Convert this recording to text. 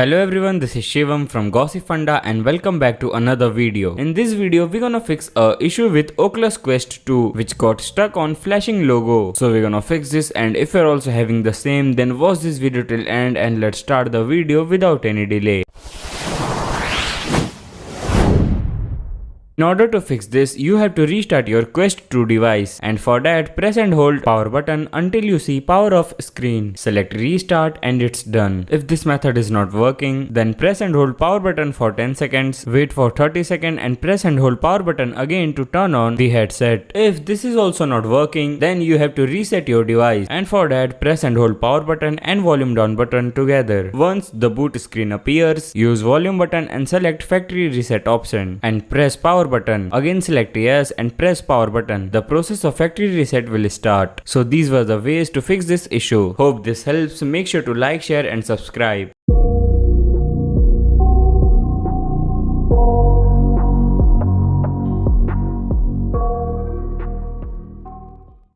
Hello everyone, this is Shivam from Gossipfunda and welcome back to another video. In this video, we're gonna fix a issue with Oculus Quest 2 which got stuck on flashing logo. So we're gonna fix this, and if you're also having the same, then watch this video till end and let's start the video without any delay. In order to fix this, you have to restart your Quest 2 device, and for that press and hold power button until you see power off screen. Select restart and it's done. If this method is not working, then press and hold power button for 10 seconds, wait for 30 seconds and press and hold power button again to turn on the headset. If this is also not working, then you have to reset your device, and for that press and hold power button and volume down button together. Once the boot screen appears, use volume button and select factory reset option and press power button. Again select yes and press power button. The process of factory reset will start. So these were the ways to fix this issue. Hope this helps. Make sure to like, share and subscribe.